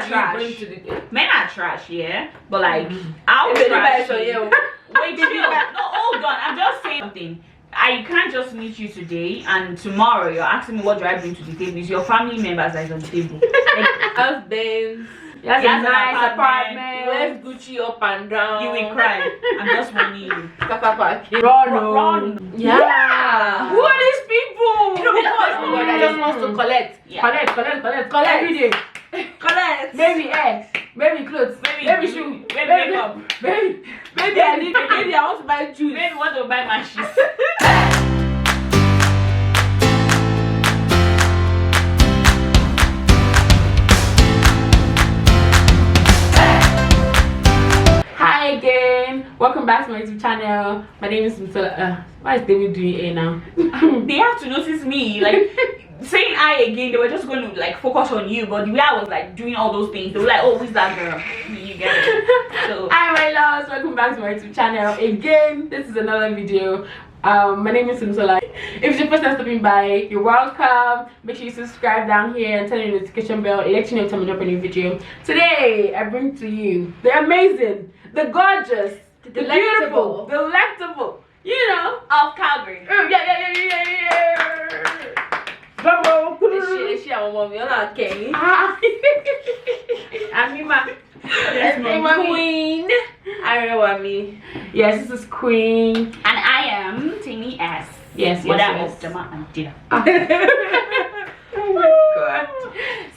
trash. Men are trash, yeah. But like, I'll trash you. Wait, no, hold on. I'm just saying something. I can't just meet you today and tomorrow you're asking me what do I bring to the table. It's your family members that is on the table. Husbands. That's a nice apartment. Wears Gucci up and down. You will cry. I'm just warning you. Run. Yeah. Who are these people? You know, because I just wants to collect. Yeah. Collect every day. Collect. Maybe eggs, maybe clothes, maybe shoes, maybe makeup. Maybe Maybe I want to buy juice. Maybe want to buy my shoes. Hi again, welcome back to my YouTube channel. My name is Mtola. Why is David doing A now? They have to notice me, like saying I again. They were just going to like focus on you, but the way I was like doing all those things, they were like, "Oh, who's that girl?" You get it. So Hi my loves, welcome back to my YouTube channel again. This is another video. My name is Simsola. If it's your first time stopping by, you're welcome. Make sure you subscribe down here and turn on the notification bell. It'll let you know when I drop a new video. Today, I bring to you the amazing, the gorgeous, the beautiful, the delectable, you know, of Calgary. oh yeah. Bravo. She our mommy. You're not okay. Amima. Yes, Mama. Queen. I know me. Yes, this is Queen. And I am Timmy S. Yes, What yes. Oh my god.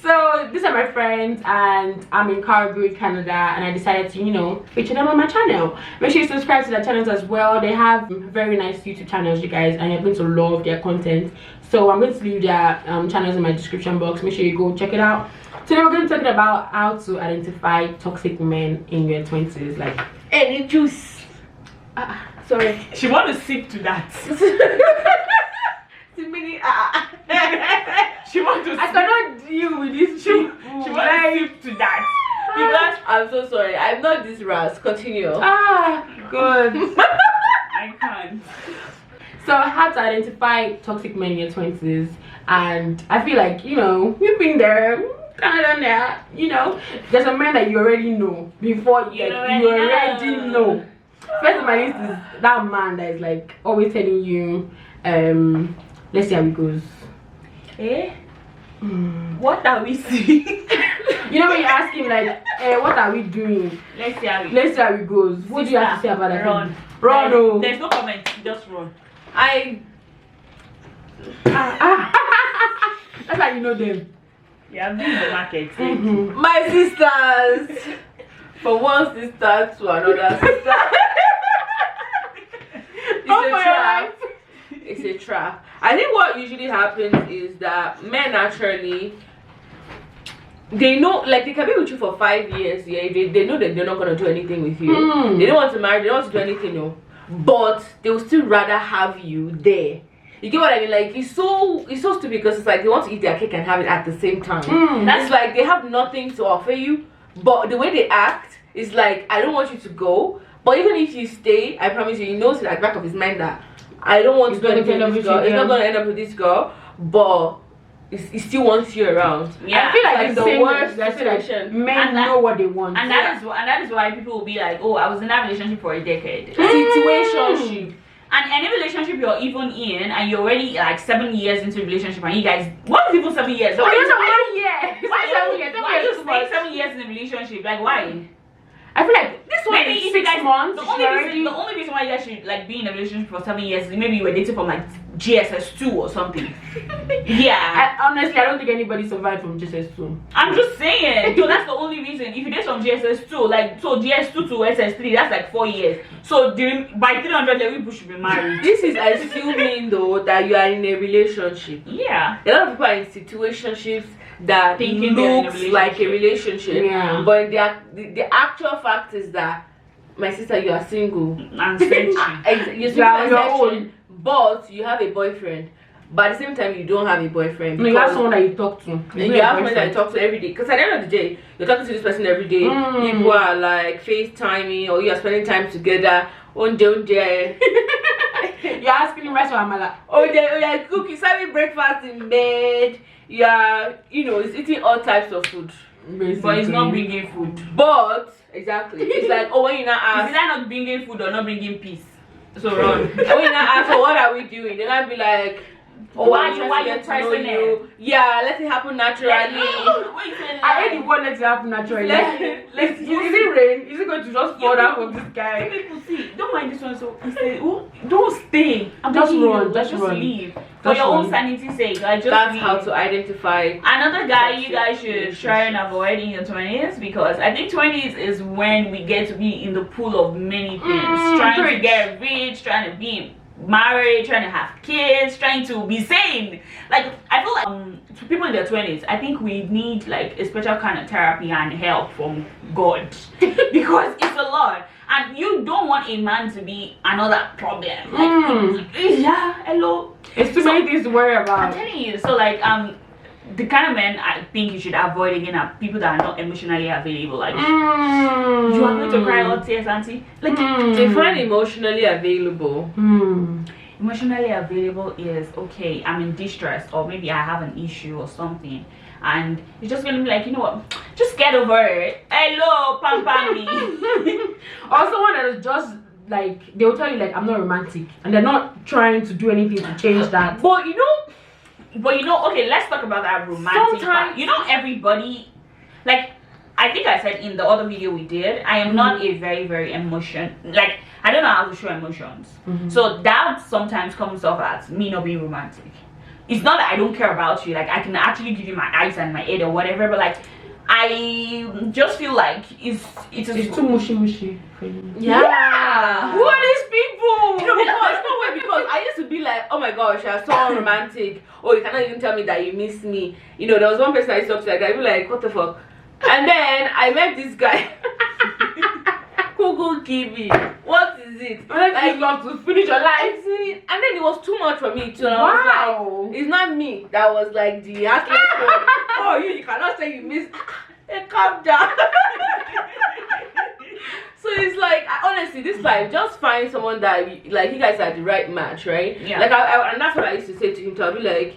So these are my friends and I'm in Calgary, Canada, and I decided to, you know, feature them on my channel. Make sure you subscribe to their channels as well. They have very nice YouTube channels, you guys, and you're going to love their content. So I'm going to leave their channels in my description box. Make sure you go check it out. Today we're going to talk about how to identify toxic men in your 20s. Like Any juice. sorry. She want to sip to that. She want to. I cannot deal with this. She want to sip to that because I'm so sorry. I'm not this ras. Continue. Good. I can't. So how to identify toxic men in your 20s, and I feel like, you know, we've been there, kind of done that, you know. There's a man that you already know before you already know. First of my list is that man that is like always telling you, let's see how it goes. Eh? What are we seeing? You know when you ask him like, what are we doing? Let's see how it Let's see how it goes. What do you have to say about that? Run. Run. Oh. There's no comment. Just run. That's how you know them. Yeah, I'm doing the market. My sisters. From one sister to another sister. It's Oh a my trap. life. It's a trap. I think what usually happens is that men naturally, they know, like they can be with you for 5 years, yeah. They know that they're not gonna do anything with you. They don't want to marry, they don't want to do anything, no. But they will still rather have you there. You get what I mean? Like it's so stupid because it's like they want to eat their cake and have it at the same time. That's like they have nothing to offer you, but the way they act is like, I don't want you to go, but even if you stay, I promise you, he knows at the back of his mind that I don't want to do anything with this girl. It's not gonna end up with this girl, but he still wants you around. Yeah, I feel like Like it's the the worst worst situation. Men know what they want. And that is why people will be like, oh, I was in that relationship for a decade. Situationship. And any relationship you're even in, and you're already like 7 years into a relationship, and you guys, what is even 7 years? Why is Why are you too staying much? 7 years in a relationship? Like why? I feel like this one Maybe is if 6 you guys, months. the only reason why you guys should like be in a relationship for 7 years is maybe you were dating from like GSS2 or something. Yeah. Honestly, I don't think anybody survived from GSS2. I'm just saying, so that's the only reason. If you date from GSS2, like so GS2 to SS3, that's like 4 years. So by 300 people should be married. This is assuming though that you are in a relationship. Yeah. A lot of people are in situationships that Thinking they're in a looks like a relationship, Yeah. but the actual fact is that, my sister, you are single. And century. You're single are and your section, own. but you have a boyfriend. But at the same time, you don't have a boyfriend. No, you have because someone that you talk to. you have someone that you talk to every day. Because at the end of the day, you're talking to this person every day. People are like FaceTiming, or you are spending time together. You're You're asking him right for Amala. you're cooking, serving breakfast in bed. You are, you know, it's eating all types of food. but it's not bringing food. But exactly, it's like, oh, when you not Is ask, that not bringing food or not bringing peace? So run. when you not ask, oh, what are we doing? Then I'd be like, oh, Why I'm you trying to get to know pressing you. Yeah, let it happen naturally. I hate the one let it happen naturally. Let's Is it rain? Is it going to just fall down from the sky? People see, don't mind this one. So he said, oh, don't stay. I'm Just begging you, run, just just run. leave. For Just your own run. sanity's sake, like just That's leave. how to identify. Another guy you guys should relationships. try and avoid in your 20s, because I think 20s is when we get to be in the pool of many things. Trying to preach. get rich, trying to be married, trying to have kids, trying to be sane. Like, I feel like to people in their 20s, I think we need like a special kind of therapy and help from God because it's a lot. And you don't want a man to be another problem. Like, yeah, hello. It's too many things to worry I'm about. telling you. So like the kind of men I think you should avoid again are people that are not emotionally available. Like you are going to cry a lot of tears, auntie. Like Define emotionally available. emotionally available is okay, I'm in distress, or maybe I have an issue or something, and you're just gonna be like, you know what, just get over it. Hello, pam me. Or someone that is just like, they'll tell you like, I'm not romantic, and they're not trying to do anything to change that. But you know, Okay, let's talk about that romantic part. Sometimes- You know, everybody, like, I think I said in the other video we did, I am not a very like, I don't know how to show emotions. So that sometimes comes off as me not being romantic. It's not that I don't care about you, like I can actually give you my eyes and my head or whatever, but like I just feel like it's It's too mushy for you. yeah. Who are these people? No, because I used to be like, oh my gosh, you're so romantic. Oh, you cannot even tell me that you miss me. You know, there was one person I used to talk to like that. I'd be like, what the fuck? And then I met this guy. Google Kiwi. What is it? Like, you love to finish your life. And then it was too much for me too. And I was Wow. like, it's not me that was like the heartless one. Oh, you cannot say you miss. Hey, calm down. So it's like, honestly, this life, just find someone that like you guys are the right match, right? Yeah. Like and that's what I used to say to him. So I'd be like,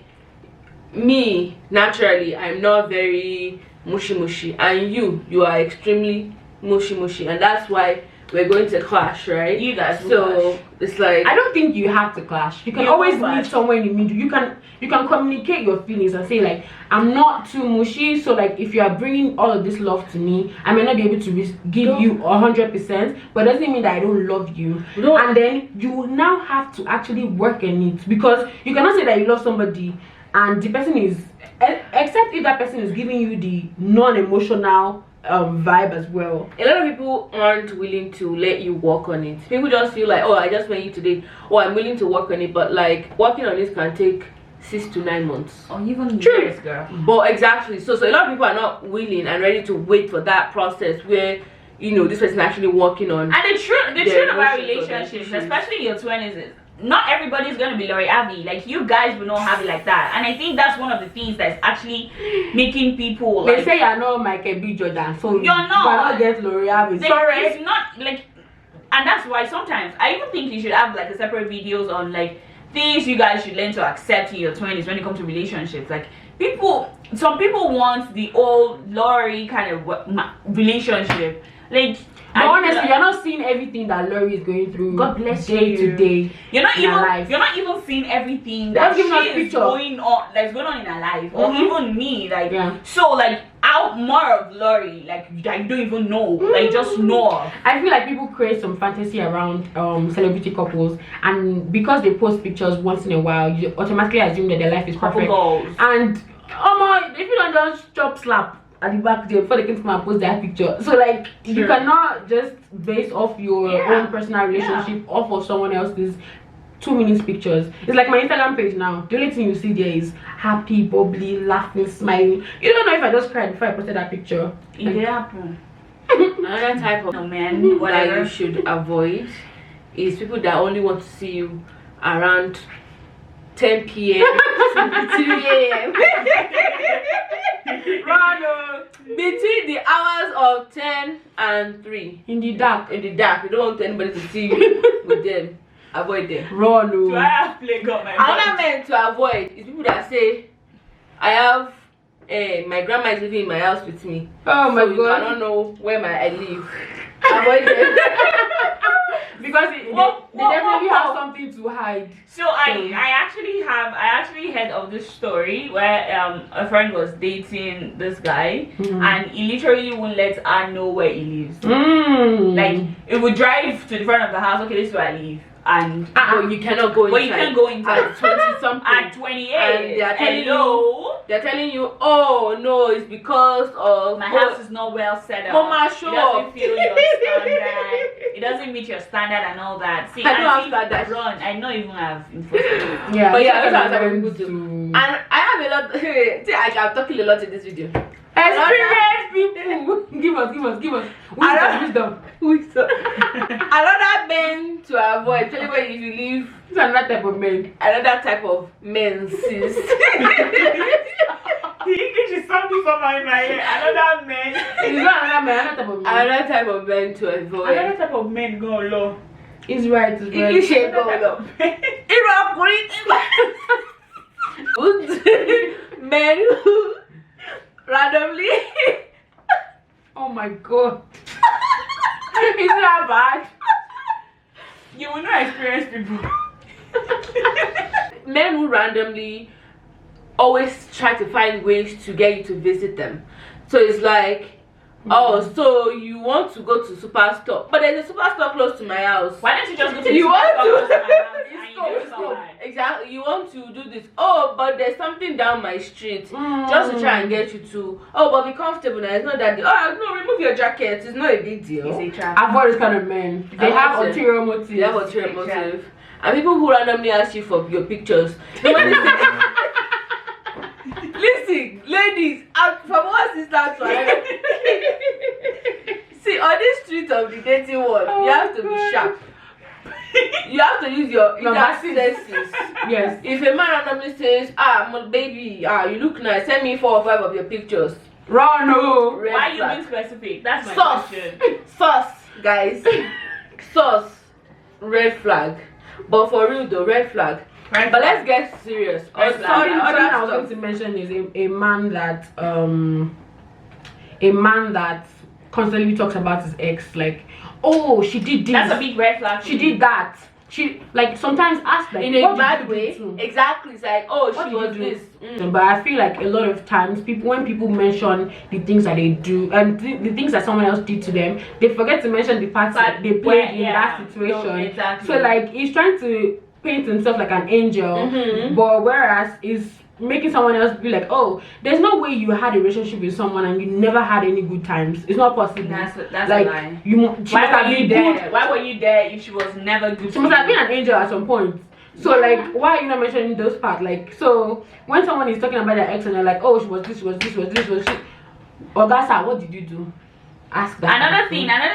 me naturally, I'm not very mushy, and you are extremely mushy, and that's why we're going to clash, right? You guys will So clash. it's like, I don't think you have to clash. You can You always won't clash. meet somewhere in the middle. You can communicate your feelings and say like, I'm not too mushy, so like if you are bringing all of this love to me, I may not be able to give you 100%, but it doesn't mean that I don't love you. No. And then you now have to actually work on it, because you cannot say that you love somebody and the person is, except if that person is giving you the non-emotional vibe as well. a lot of people aren't willing to let you work on it. People just feel like, oh, I just met you today, oh, I'm willing to work on it, but like working on it can take 6 to 9 months. Or even True. years, girl. But exactly, so a lot of people are not willing and ready to wait for that process where, you know, this person actually working on. And the truth Their about emotions or their relationships, issues. especially in your 20s, is not everybody's gonna be Lori Avi. Like, you guys will not have it like that. And I think that's one of the things that's actually making people They like, say you're not Michael B. Jordan, so You're not. you cannot get L'Oreal. like, Sorry. it's not like, and that's why sometimes I even think you should have like a separate videos on like things you guys should learn to accept in your 20s when it comes to relationships. Like, some people want the old Lori kind of relationship, like. But I feel honestly, like- you're not seeing everything that Lori is going through. God bless day you. to day. You're not in her even life. you're not even seeing everything They're that giving us she is picture. going on that's going on in her life, or even me. Like, Yeah. so like out more of Lori, like that you don't even know, like just know of. I feel like people create some fantasy around celebrity couples, and because they post pictures once in a while, you automatically assume that their life is Couple perfect. goals. And if you don't just chop slap at the back there before they can come and post their picture, so like you Sure. cannot just base off your Yeah. own personal relationship off of someone else's 2 minutes pictures. It's like my Instagram page now. The only thing you see there is happy, bubbly, laughing, smiling. You don't know if I just cried before I posted that picture. It did happen. Another type of No man, that whatever. you should avoid is people that only want to see you around 10 p.m. to 3 a.m. Between the hours of 10 and 3 In the dark. in the dark. You don't want anybody to see you with them. Avoid them. Run. Do I have play got my Another mind? men to avoid is people that say, I have my grandma is living in my house with me. Oh my So you god. cannot know where I live. Avoid them. Because they definitely have something to hide. So I actually heard of this story where a friend was dating this guy and he literally won't let her know where he lives. Like it would drive to the front of the house. Okay, this is where I live, and You cannot go inside. but you can't go inside At 20 something. at 28. And they are telling Hello. They're telling you, oh no, it's because of My house is not well set up. Mama, It show doesn't up. feel your standard. It doesn't meet your standard and all that. See, I don't have see, standards. Run. I don't even have enforcement. Yeah, But yeah, so that's what I'm people do. to And I have a lot. See, I'm talking a lot in this video. experience people. Give us. Wisdom. Another men to avoid. Tell you what, if you leave It's another type of men. another type of menses. The English is something from my head. Another man. It's not another man, another type of men. Another type of men to avoid. Another type of men go low. It's right. English ain't going up. Men who randomly. Oh my god. Is that bad? You will not experience people. Men who randomly always try to find ways to get you to visit them. So it's like, oh, so you want to go to Superstore, but there's a Superstore close to my house. Why don't you just go to the You want superstore to? close my house and you do something? Exactly. You want to do this. Oh, but there's something down my street. Just to try and get you to. Oh, but be comfortable now. It's not that. Oh no, remove your jacket. It's not a big deal. It's a trap. Avoid this kind of men. They Avoid have it. ulterior motives. They have ulterior motive. And people who randomly ask you for your pictures. Listen, ladies, from one sister to another. See, on this street of the dating world, you have to be sharp. You have to use your inner senses. Yes. If a man randomly says, my baby, you look nice, send me 4 or 5 of your pictures. Run, no. Red Why are you flag. being specific? That's my Sauce. question. Sauce, guys. Sauce. Red flag. But for real though, red flag. Red But flag. let's get serious. Red On flag. Something other I was stuff. going to mention is a man that constantly talks about his ex, like, oh, she did this, That's a big red flag. she did that. She like sometimes ask like In a what bad did you way. do too? Exactly. It's like, oh, What she did you was do? this. But I feel like a lot of times when people mention the things that they do and the things that someone else did to them, they forget to mention the parts that they played in that situation. No, exactly. So like he's trying to paint himself like an angel, but whereas is making someone else be like, oh, there's no way you had a relationship with someone and you never had any good times. It's not possible. That's like a lie. she must Why have were you been there? good. Why were you there if she was never good? She must have been an angel at some point. So like, why are you not mentioning those parts? Like, so when someone is talking about their ex and they're like, oh, she was this, was this, was this, was she, Augasta, what did you do? Ask that. Another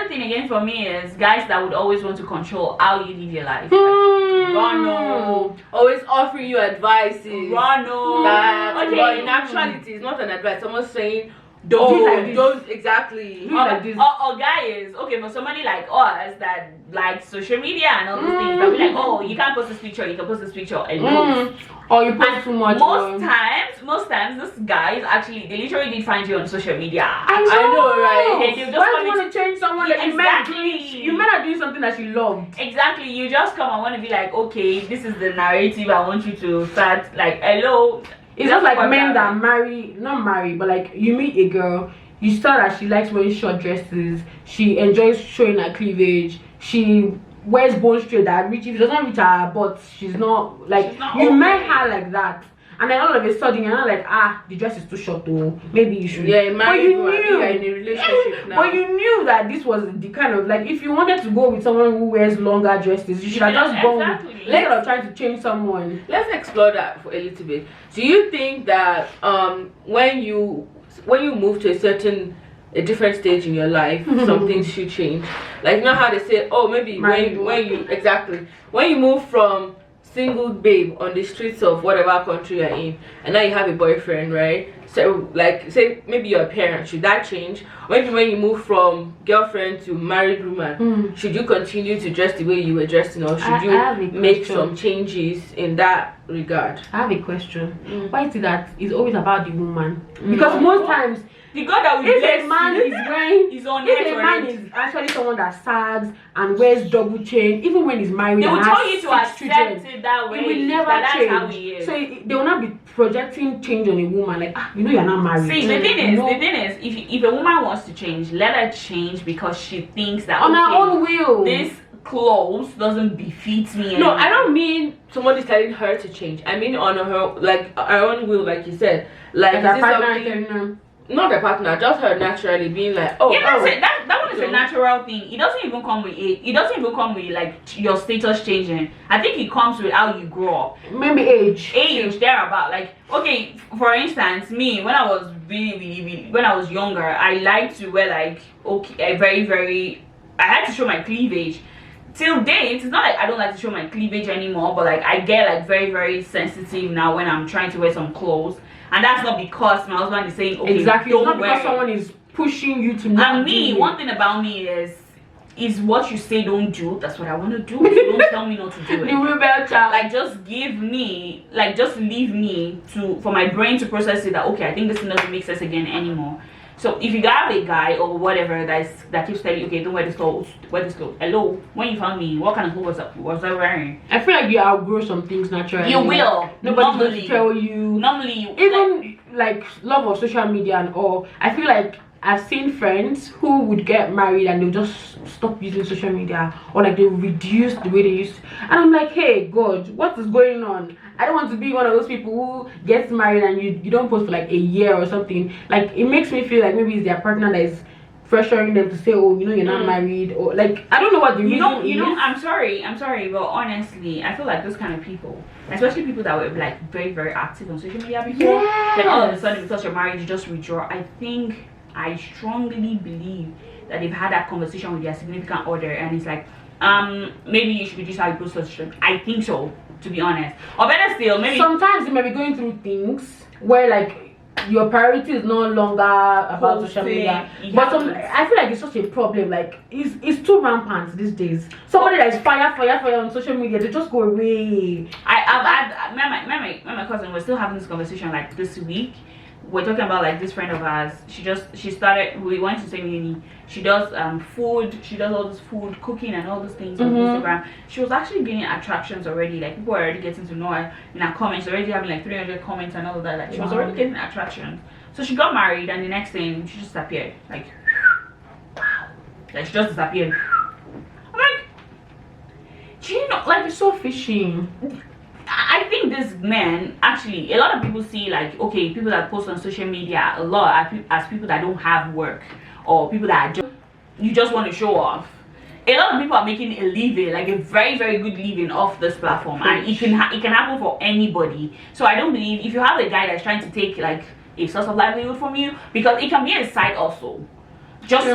thing again for me is guys that would always want to control how you live your life. Ronno, Always offering you advices. Ronno. That, Okay. but in actuality, it's not an advice. Someone's saying, Don't oh, do like this. don't exactly. Do like this. Or guys, okay, for somebody like us that like social media and all those things, they'll be like, oh, you can't post this picture, you can post this picture alone. Or you post too much. Most times, this guys actually they literally did find you on social media. I know, right? They do just Why do want you me want to change someone Yeah, that you met? exactly. You men are doing something that she loved. Exactly, you just come and want to be like, okay, this is the narrative. I want you to start like, hello. It's That's just like what men I'm- that not marry, but like you meet a girl, you saw that she likes wearing short dresses, she enjoys showing her cleavage, she wears bone straight that reach, if it doesn't reach her butt, she's not like, She's not you okay. met her like that. And then all of a sudden you're not like, the dress is too short though, maybe you should. Yeah, But married you you knew, are in a relationship now. but you knew that this was the kind of like, if you wanted to go with someone who wears longer dresses, you should have just gone Exactly. with, instead of trying to change someone. Let's explore that for a little bit. Do you think that when you move to a different stage in your life, something should change? Like, you know how they say, oh, maybe when you move from single babe on the streets of whatever country you're in, and now you have a boyfriend, right? So like say maybe you're a parent, should that change? Or maybe when you move from girlfriend to married woman, should you continue to dress the way you were dressing, or should you make some changes in that regard? I have a question. Why is it that it's always about the woman? Because most times the God that we if a man is wearing, is on if a man is actually someone that sags and wears double chain, even when he's married, they will and tell has you to 6 accept children, it that way. it will never that's change. how he is. So they will not be projecting change on a woman, like, you know, you're not married. See, the thing is, if a woman wants to change, let her change because she thinks that on her own will. this clothes doesn't befit me. No, I don't mean somebody's telling her to change. I mean on her, like her own will, like you said, like her is partner this something- telling her. not the partner, just her naturally being like, oh, Yeah, that's oh. it. That one is a natural thing. It doesn't even come with it. It doesn't even come with like your status changing. I think it comes with how you grow up. Maybe age. Age thereabout. Like, okay, for instance, me when I was really when I was younger, I liked to wear like a very I had to show my cleavage. Till date, it's not like I don't like to show my cleavage anymore, but like I get like very sensitive now when I'm trying to wear some clothes. And that's not because my husband is saying, okay, Exactly. don't It's not wear because it. someone is pushing you to not And me, do it. one thing about me is what you say don't do, that's what I want to do. So don't tell me not to do The it. rebel child. Like just give me, like just leave me for my brain to process it that okay, I think this doesn't make sense again anymore. So if you have a guy or whatever that keeps telling you, okay, don't wear this clothes, wear this clothes. Hello, when you found me, what kind of clothes was I wearing? I feel like you outgrow some things naturally. You will. Nobody's going Normally. to tell you. Normally you Even like love of social media and all, I feel like I've seen friends who would get married and they'll just stop using social media, or like they'll reduce the way they used to. And I'm like, hey God, what is going on? I don't want to be one of those people who gets married and you don't post for like a year or something. Like it makes me feel like maybe it's their partner that is pressuring them to say, oh, you know, you're not married, or like I don't know what the reason is. I'm sorry, but honestly, I feel like those kind of people, especially people that were like very active on social media before, then all of a sudden because you're married you just withdraw. I strongly believe that they've had that conversation with their significant other and it's like, maybe you should reduce how you post social. I think so, to be honest. Or better still, maybe sometimes you may be going through things where like your priority is no longer about social media, but I feel like it's such a problem. Like it's too rampant these days. Somebody that is fire on social media, they just go away. Me and my cousin were still having this conversation like this week. We're talking about like this friend of ours. She started. We went to same uni. She does food. She does all this food cooking and all those things on Instagram. She was actually getting attractions already. Like people were already getting to know her in her comments. Already having like 300 comments and all of that. Like she was already getting attraction. So she got married and the next thing she just disappeared. Like wow. Like she just disappeared. I'm like, do you know? Like It's so fishy. I think this man, actually, a lot of people see like, okay, people that post on social media a lot as people that don't have work or people that you just want to show off. A lot of people are making a living, like a very good living off this platform, and it can happen for anybody. So I don't believe if you have a guy that's trying to take like a source of livelihood from you, because it can be a side also. Just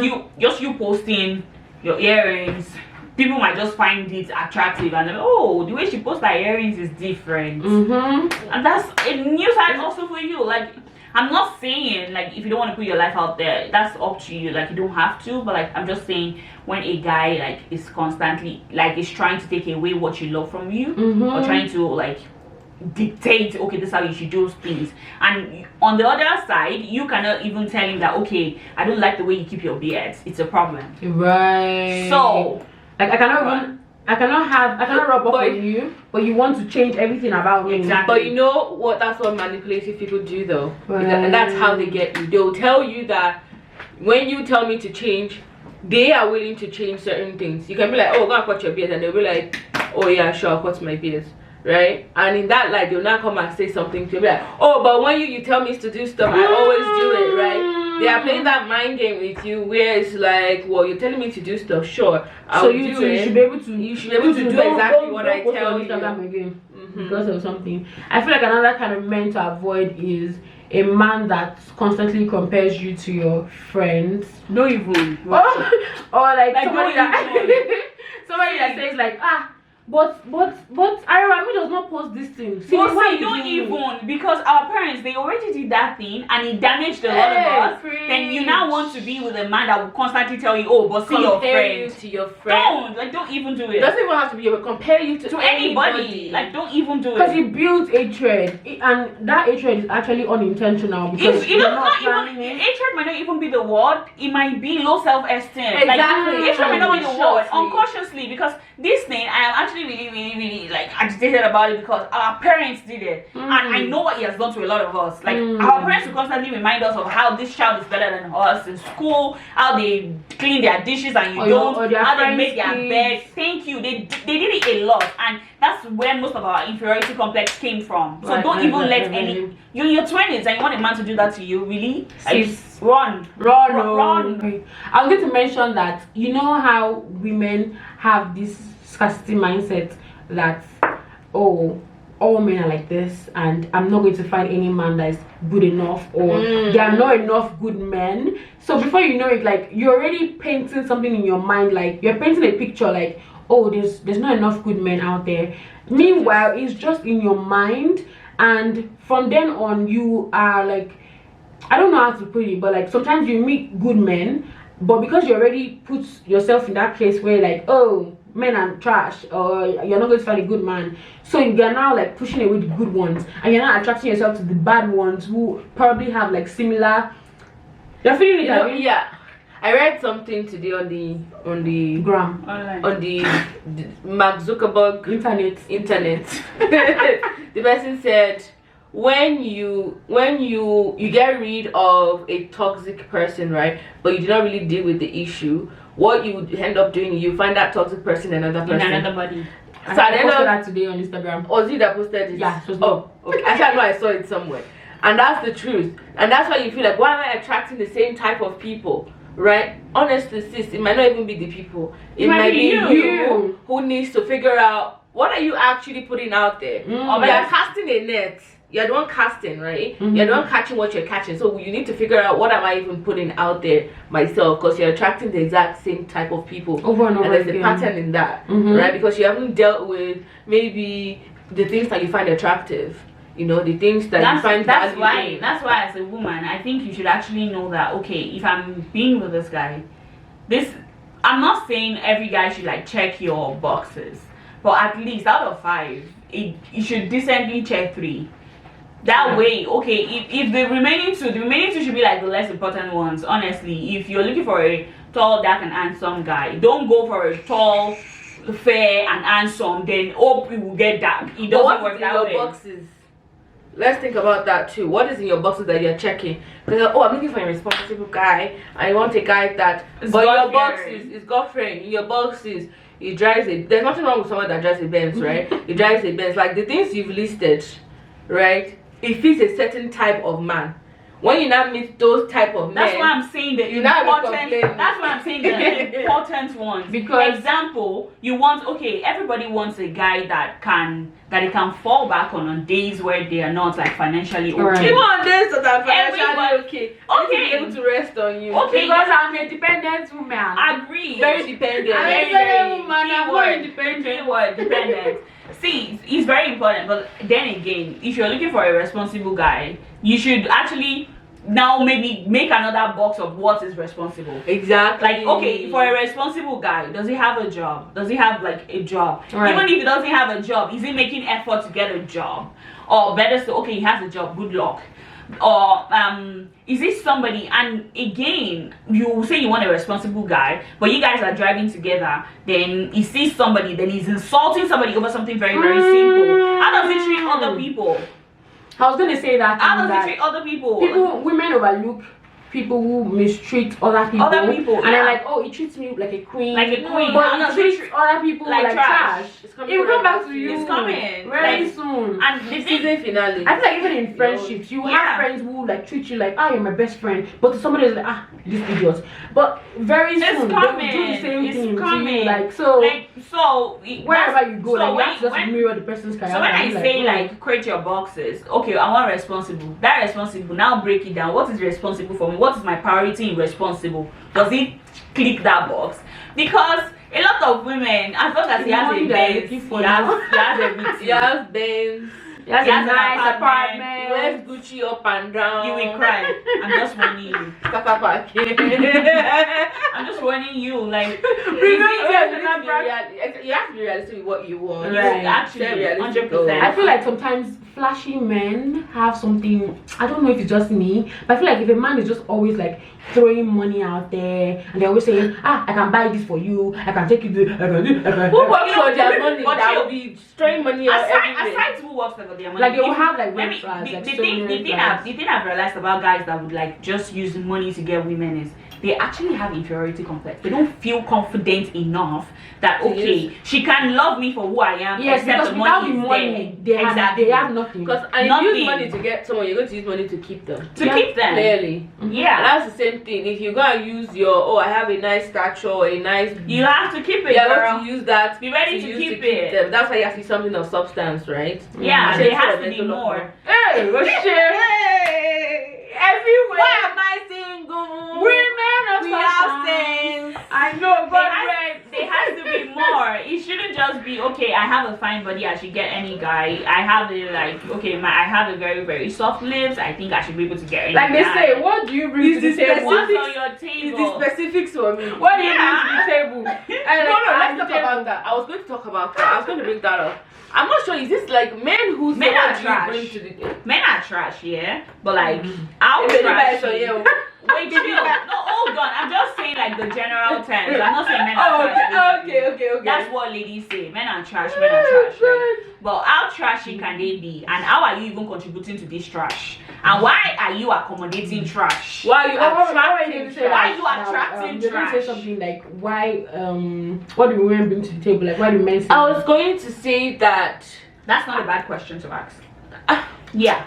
you posting your earrings. People might just find it attractive and oh, the way she posts her earrings is different, and that's a new side also for you. Like I'm not saying like if you don't want to put your life out there, that's up to you. Like you don't have to, but like I'm just saying when a guy like is constantly like is trying to take away what you love from you, or trying to like dictate, okay, this is how you should do things, and on the other side you cannot even tell him that okay, I don't like the way you keep your beard, it's a problem, right? So like I cannot rub off on you, but you want to change everything about me. Exactly. But you know what? That's what manipulative people do, though. Right. And that's how they get you. They'll tell you that when you tell me to change, they are willing to change certain things. You can be like, oh, go and cut your beard, and they'll be like, oh yeah, sure, I'll cut my beard, right? And in that light, they'll not come and say something to you, be like, oh, but when you tell me to do stuff, I always do it, right? They are playing that mind game with you, where it's like, well, you're telling me to do stuff, sure, so you should be able to do exactly what I tell you. Again, because of something. I feel like another kind of man to avoid is a man that constantly compares you to your friends. no even or like somebody don't that somebody that says like, But Arami does not post this thing. See, Well, why see, you don't doing it? even, because our parents, they already did that thing and it damaged a lot of us. Then you now want to be with a man that will constantly tell you, oh, but see your Compare you friend. to your friend. Don't even do It it. doesn't even have to be compare you to Anybody. Like, don't even do Because it. it builds hatred, and that hatred is actually unintentional because It's you're not not even, planning it. hatred might not even be the word. It might be low self-esteem. Exactly. Like, hatred might not be the word. Unconsciously. Unconsciously, because this thing, I am actually really like agitated about it because our parents did it, and I know what he has done to a lot of us. Like, our parents will constantly remind us of how this child is better than us in school, how they clean their dishes and you don't, or their how they friends' make their kids. bed. Thank you. They did it a lot, and that's where most of our inferiority complex came from. So Right, don't right, even right, let right, any. right. You're in your 20s and you want a man to do that to you, really? Sis. Run. Run. I was going to mention that you know how women have this scarcity mindset that, oh, all men are like this and I'm not going to find any man that is good enough, or there are not enough good men. So before you know it, like, you're already painting something in your mind, like you're painting a picture like, oh, there's not enough good men out there. Meanwhile, it's just in your mind, and from then on you are like, I don't know how to put it, but like sometimes you meet good men, but because you already put yourself in that place where like, oh, men are trash, or you're not going to find a good man, so you're now like pushing away the good ones and you're not attracting yourself to the bad ones who probably have like similar, you're feeling it, You know, Abi? yeah. I read something today on the Gram, Online. on the Mark Zuckerberg internet. The person said, when you get rid of a toxic person, right, but you do not really deal with the issue, what you would end up doing, you find that toxic person in another In person. another body. I So at the end posted of, that today on Instagram. was it that posted it? Yeah, so it's oh, okay. Actually, I know I saw it somewhere, and that's the truth. And that's why you feel like, why am I attracting the same type of people, right? Honestly, sis, it might not even be the people. It might be you who needs to figure out what are you actually putting out there. Or you're casting a net. You're the one casting, right? You're the one catching what you're catching. So you need to figure out, what am I even putting out there myself? Because you're attracting the exact same type of people. Over and over there's again. a pattern in that, right? Because you haven't dealt with maybe the things that you find attractive. You know, the things that you find that's valuable. why that's why as a woman I think you should actually know that, okay, if I'm being with this guy, I'm not saying every guy should like check your boxes, but at least out of 5 you should decently check 3. That way, okay, if the remaining two should be like the less important ones. Honestly, if you're looking for a tall, dark and handsome guy, don't go for a tall, fair and handsome, then hope it will get dark. It But doesn't what's work in that your way. boxes? Let's think about that too. What is in your boxes that you're checking? Because, oh, I'm looking for a responsible guy. I want a guy that. It's but your God-fearing. boxes is God-fearing. In your boxes, he drives a. There's nothing wrong with someone that drives a Benz, right? He drives a Benz. Like the things you've listed, right? It fits a certain type of man. When you now meet those type of men, That's why I'm saying the you now be important. complaining. That's why I'm saying the important ones. Because- example, you want, okay, everybody wants a guy that he can fall back on days where they are not like financially okay. Right. even on days that are Everybody- financially okay, I need to be Okay. able to rest on you. Okay. Because I'm a dependent woman. Agree. Very dependent. I'm a Very, independent very woman. I'm keyword. more independent. Keyword, dependent. See, it's very important, but then again, if you're looking for a responsible guy, you should actually now maybe make another box of what is responsible. Exactly. Like, okay, for a responsible guy, does he have a job? Does he have like a job? Right. Even if he doesn't have a job, is he making effort to get a job? Or better still, okay, he has a job, good luck. Or is this somebody, and again, you say you want a responsible guy, but you guys are driving together, then he sees somebody, then he's insulting somebody over something very, very simple. How does he treat other people? I was gonna say that. How does that he treat other people? women overlook people who mistreat other people. Other people, and yeah. they're like, oh, he treats me like a queen. Like a queen. But No, he treats other people like trash. It's coming It will come right back to you. It's coming. very Like, soon. And the thing, season finale. I feel like even in friendships, you Yeah. have friends who like treat you like, you're my best friend, but to somebody is like, this idiot. But very it's soon coming. they will do the same It's thing coming. to you. Like so, wherever you go, so like you have to just mirror the person's character. So when I and be say "Oh, like create your boxes, okay, I want responsible. That responsible, now break it down. What is responsible for me? What is my priority in responsible? Does it click that box? Because A lot of women, as long as he has a money that you're Benz, looking for he has everything. He has Benz. He has He a has an nice apartment. He wears Gucci up and down. You will cry. I'm just warning you. You I'm just warning you. Like, you have to be realistic with what you want. Right. Actually, Set realistic 100%. goals. I feel like sometimes flashy men have something, I don't know if it's just me, but I feel like if a man is just always like throwing money out there and they're always saying, I can buy this for you, I can take you to, I can Who works for their money? but That you- will be throwing money out everywhere. Aside who works for their money, Like, they will if- have, like, let red me- flags, the, like, the so thing, many the thing red I've the thing I've realized about guys that would like just use money to get women is they actually have inferiority complex. They don't feel confident enough that okay, she can love me for who I am. Yes, except because the without money the is money, there. they have nothing. Because if you Nothing. use money to get someone, you're going to use money to keep them. to keep them. Clearly. Yeah, And that's the same thing. If you go and use your, I have a nice stature, a nice. you have to keep it, You girl. have to use that. Be ready to use keep it. them. That's why you have to see something of substance, right? Yeah, And there it's has sort to of be mental more. load. Hey, what's Hey! everywhere? Why am I single? Women of We such have signs. things. I know, but There has to be more. It shouldn't just be okay. I have a fine body. I should get any guy. I have a I have a very very soft lips. I think I should be able to get any like they guy. say, what do you bring to the Is this table? What's specific? on your Is table? the specifics for me? What do you Yeah. bring to the table? No, let's talk about that. I was going to talk about that. I was going to bring that up. I'm not sure. Is this like men who Men say are what do you trash. bring to the Men are trash, yeah. But like, I'll Baby, trash so, you. yeah. Wait, chill. No, hold on. I'm just saying like the general terms. I'm not saying men are trash. okay. That's what ladies say. Men are trash. Men are trash. Right? But how trashy can they be? And how are you even contributing to this trash? And why are you accommodating trash? Why are you Attracting attracting Why trash? you attracting They trash? say something like, why, what do women bring to the table? Like, why do men say I was going to say that That's not a bad question to ask. Ah. Yeah.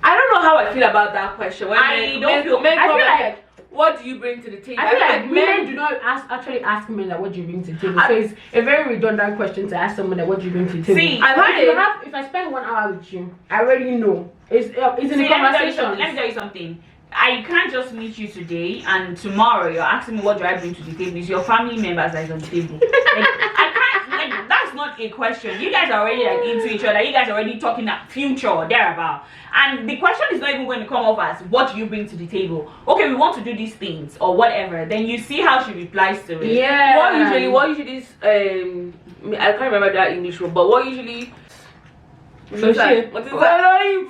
I don't know how I feel about that question. When I men, don't men, feel- men I come feel and like- what do you bring to the table? I feel like men women do not actually ask men that what do you bring to the table. I- So it's a very redundant question to ask someone that what do you bring to the table. See, I've had if I spend 1 hour with you, I already know. It's in See, the let me tell you conversation. something. Let me tell you something. I can't just meet you today and tomorrow you're asking me what do I bring to the table. It's your family members that is on the table. Like, I can't. Like, that's not a question. You guys are already like into each other. You guys are already talking that future or thereabout. And the question is not even going to come off as what do you bring to the table. Okay, we want to do these things or whatever. Then you see how she replies to it. Yeah. what usually is I can't remember that English word, but what usually So shit. what is that?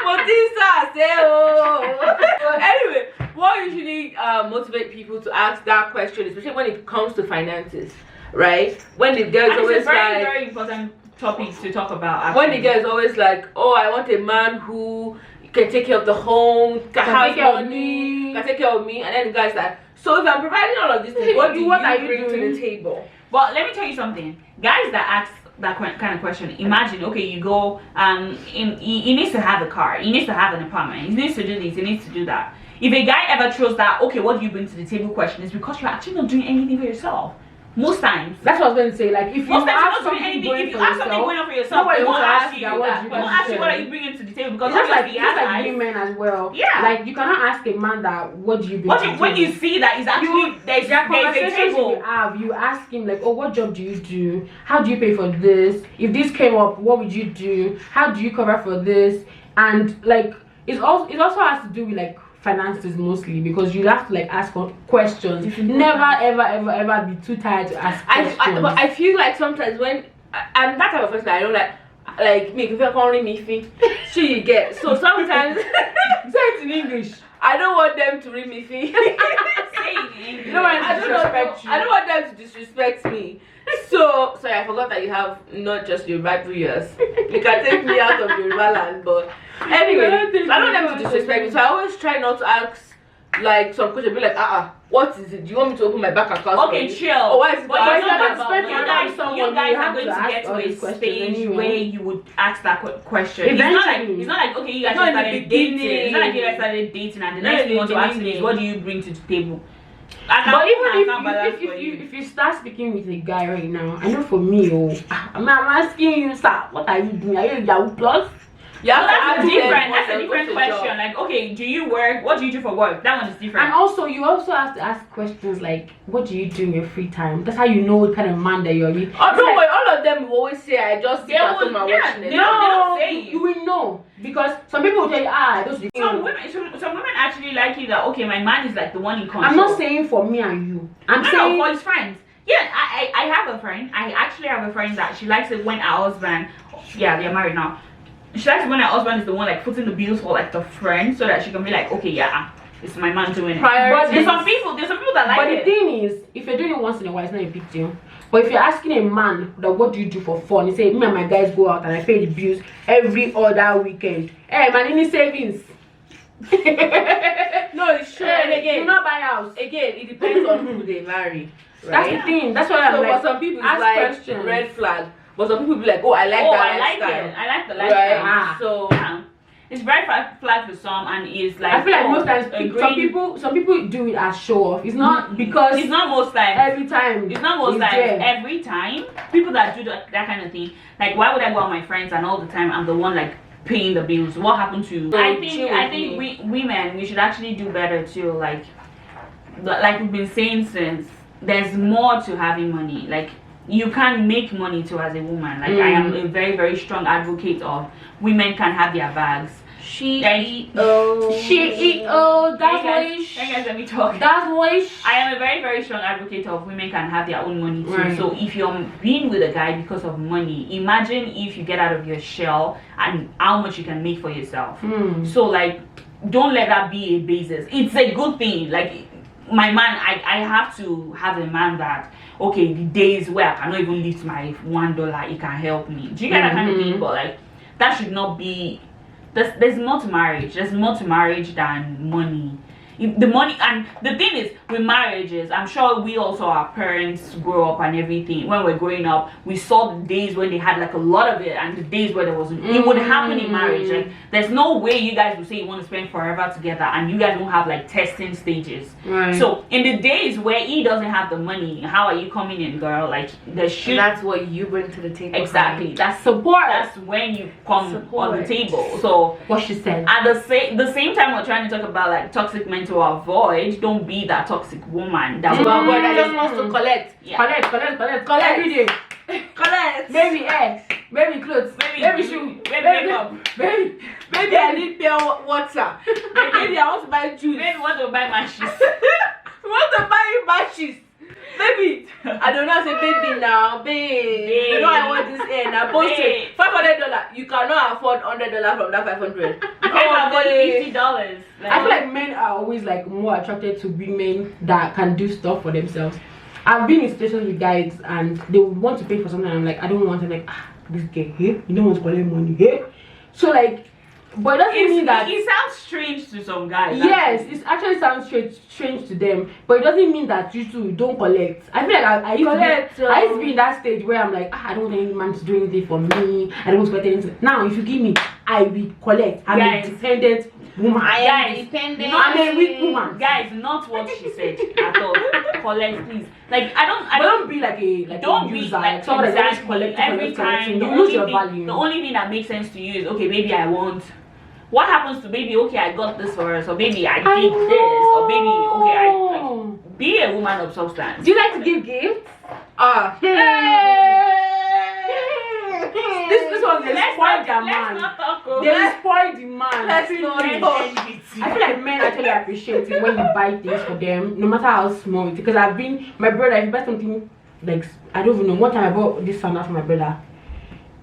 What is that? Say, oh. Anyway, what usually motivate people to ask that question, especially when it comes to finances, right? When the girl is And always it's a very, like, very important topic to talk about. when the actually. girl is always like, oh, I want a man who can take care of the home, can take care of money, me. can take care of me, and then the guy's like, so if I'm providing all of these things, what do What you are you bring to doing? the table? But let me tell you something. Guys that ask that kind of question, imagine, okay, you go, he needs to have a car, he needs to have an apartment, he needs to do this, he needs to do that. If a guy ever throws that, okay, what do you bring to the table question, is because you're actually not doing anything for yourself. Most times. That's what I was going to say. Like, if you Most times have you're not doing something anything. going If you for have something yourself, going on for yourself, nobody they won't will ask ask you you what that. you They won't bring to ask you the what are table. you bringing to the table, because it's just like, obviously he has life. women as well. Yeah. Like, you cannot ask a man that what do you bring What to you, the when you table. see that, it's actually there's There are a conversations table. you have. You ask him like, oh, what job do you do? How do you pay for this? If this came up, what would you do? How do you cover for this? And like, it also has to do with like finances mostly, because you have to like ask for questions. Never ever be too tired to ask questions. But I feel like sometimes when I'm that type of person, I don't like me, if you're calling me fee, so you get. So sometimes Say it in English. I don't want them to read me fee. Say it in English. No one I don't want them to disrespect me. So sorry, I forgot that you have not just your Yoruba viewers. You can take me out of Yoruba land, but anyway, I don't want them to disrespect me. So I always try not to ask like some question, be like, what is it? Do you want me to open my bank account? Okay, for you? chill. Or why is it But why you is know it that about expect you you guys, someone you guys you are have going to to ask get to all a these questions stage anyway. where you would ask that question. It's Eventually. not like okay, you guys Not in the started dating. beginning. It's not like you guys started dating and the Not next in thing you want the to ask me is beginning. what do you bring to the table? But even if you start speaking with a guy right now, I know for me, I'm asking you, sir, what are you doing? Are you a Yahoo Plus? You have to that's ask a different. them That's a what's different the question. job. Like, okay, do you work? What do you do for work? That one is different. And also, you also have to ask questions like, what do you do in your free time? That's how you know what kind of man that you're with. Oh, no, It's like, but all of them will always say, I just sit They at would- home and yeah, watch they Netflix. don't say you will know, because some people will tell you, I don't do some women actually like it that okay, my man is like the one in control. I'm not saying for me and you. I'm no, saying for his friends. Yeah, I have a friend. I actually have a friend that she likes it when her husband, yeah, they're married now. She likes it when her husband is the one like putting the bills for like the friend, so that she can be like, okay, yeah, it's my man doing it. But There's some people that like but it. the thing is, if you're doing it once in a while, it's not a big deal. But if you're asking a man that what do you do for fun, he say me and my guys go out and I pay the bills every other weekend. Hey man, any savings? No, it's true. And You again, not buy house. again, it depends on who they marry. That's the Right? thing. That's what I'm So like. for some people, it's ask like questions. red flag. But some people be like, oh, I like Oh, that I like lifestyle. it. I like the lifestyle. Right? Ah. So, Yeah. It's very flag for some, and it's like I feel like oh, most times some people do it as show off. It's not because It's not most times. every time. It's not most it's times. there. Every time, people that do that kind of thing, like why would I go out with my friends and all the time I'm the one like paying the bills? What happened to? I think women we should actually do better too. Like we've been saying since, there's more to having money. Like you can make money too as a woman. Like I am a very very strong advocate of women can have their bags. That's That's let me talk. why I am a very very strong advocate of women can have their own money too. Right. So if you're being with a guy because of money, imagine if you get out of your shell and how much you can make for yourself. So like, don't let that be a basis. It's a good thing. Like my man, I have to have a man that okay, the days where I cannot even lift my $1, it can help me. Do you get that kind of thing? But like, that should not be. There's more to marriage. There's more to marriage than money. If the money, and the thing is with marriages, I'm sure we also, our parents grow up and everything. When we're growing up, we saw the days when they had like a lot of it and the days where there wasn't. It would happen in marriage. Like there's no way you guys would say you want to spend forever together and you guys won't have like testing stages. Right. So in the days where he doesn't have the money, how are you coming in, girl? Like there should. and that's what you bring to the table. Exactly. That's support. That's when you come Support. on the table. So What she said. at the same time we're trying to talk about like toxic men to avoid, don't be that toxic woman that But boy that just wants to collect. yeah. Collect every day. Collect. Baby eggs, baby clothes, baby shoe, baby makeup, baby. Baby, I need pure water. Baby, I want to buy juice. maybe want to buy matches. We want to buy you matches. Baby, I don't know. Say baby now, babe. You know I want this end. I post Babe. it. $500. You cannot afford $100 from that 500. You can afford babe. $50. I feel like men are always like more attracted to women that can do stuff for themselves. I've been in situations with guys and they would want to pay for something and I'm like, I don't want to, like, this guy here, you don't want to collect money here. So like, but it doesn't mean that it sounds strange to some guys. yes, it actually sounds strange to them, but it doesn't mean that you two don't collect. I feel like I used to be in that stage where I'm like, I don't want any man to do anything for me. I don't want to get anything. Now, if you give me, I will collect. I'm Guys. a dependent woman. I am dependent. I'm a weak woman. Guys, not what she said at all. Collect, please. Like But don't be like a don't a be user, like someone that's always exactly collecting every time. You lose your value. The only thing that makes sense to you is okay, baby, I want. What happens to baby? Okay, I got this for her, so baby, I did this, or baby, okay, I be a woman of substance. Do you like to give gifts? This one they spoil their man. Let's not talk. They spoil the man. Let's not talk. I feel like men actually appreciate it when you buy things for them, no matter how small it is. Because I've been, my brother, if you buy something like, I don't even know, one time I bought this sandal for my brother.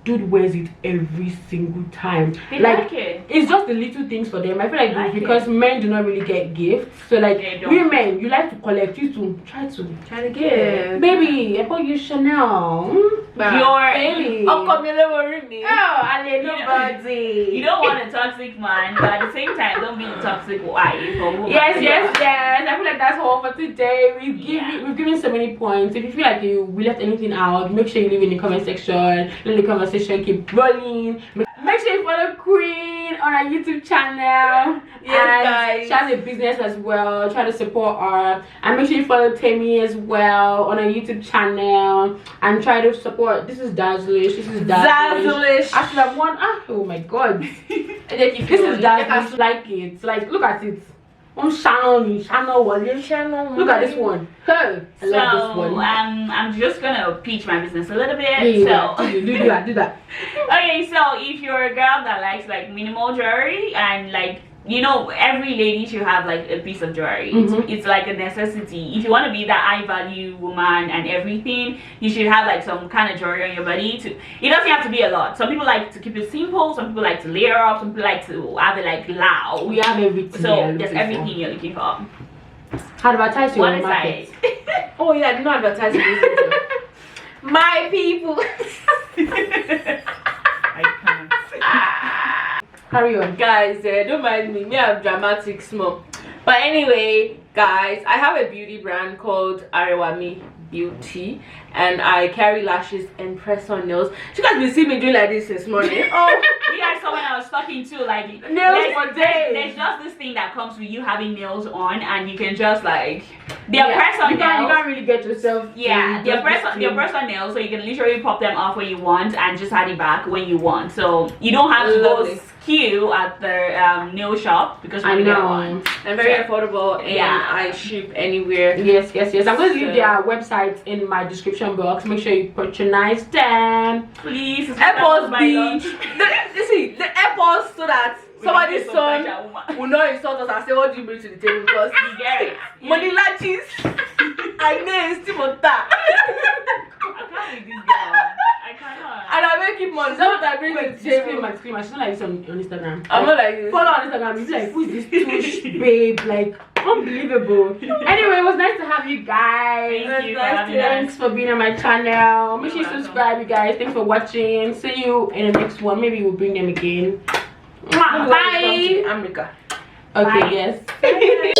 Dude wears it every single time. They like it. It's just the little things for them. I feel like because men do not really get gifts. So like women, you like to collect. You to try to give. Baby, I bought you Chanel. Your baby. Oh, come here, worry me. Oh, I let nobody. You don't want a toxic man, but at the same time, don't be a toxic wife or woman. Yes. I feel like that's all for today. We've given so many points. If you feel like we left anything out, make sure you leave in the comment section. Let the conversation keep rolling. Make sure you follow Queen on our YouTube channel. Yes, and guys. she has a business as well. Try to support her. And make sure you follow Tammy as well on our YouTube channel. And try to support. This is Dazzlish. This is Dazzlish. I should have won. Oh my god. This is Dazzlish. Like it. Like, look at it. Look at this one. Hey, I love this one. I'm just gonna pitch my business a little bit. Yeah, So do that. okay, so if you're a girl that likes like minimal jewelry and like, you know, every lady should have like a piece of jewelry. It's like a necessity. If you want to be that high value woman and everything, you should have like some kind of jewelry on your body. It doesn't have to be a lot. Some people like to keep it simple. Some people like to layer up. Some people like to have it like loud. We have everything. So there's everything you're looking for. How to advertise your What is market? Oh yeah, I did not advertise this. My people. I can't. Carry on. Guys, don't mind me. Me, I'm dramatic small. But anyway, guys, I have a beauty brand called Arewami Beauty, and I carry lashes and press on nails. You guys been seeing me doing like this this morning. Oh, You guys saw when I was talking to like nails for days. there's just this thing that comes with you having nails on, and you can just like they're press on You nails. can't really get yourself. Yeah, they're press on nails, so you can literally pop them off when you want and just add it back when you want. So you don't have to go Lovely. queue at the nail shop because I you get know. one. I'm very affordable, and I ship anywhere. Yes. I'm going to leave So- their websites in my description box. Make sure you patronize them. Please, AirPods buy be lunch. the AirPods, so that somebody's son will not insult us and say, what do you bring to the table? Because You get it. money latches and nails still on that. I can't with this girl. I cannot. And I make it money. So what I bring to the table. Disclaimer. She's not like this on Instagram. I'm not like this. Follow on Instagram. It's like, who is this tush babe? Like, unbelievable. Anyway, it was nice to have you guys. Thank you for having us. Thanks for being on my channel. Make sure you You're welcome. subscribe, you guys. Thanks for watching. See you in the next one. Maybe we'll bring them again. Bye. Bye. America. Okay, Bye. yes.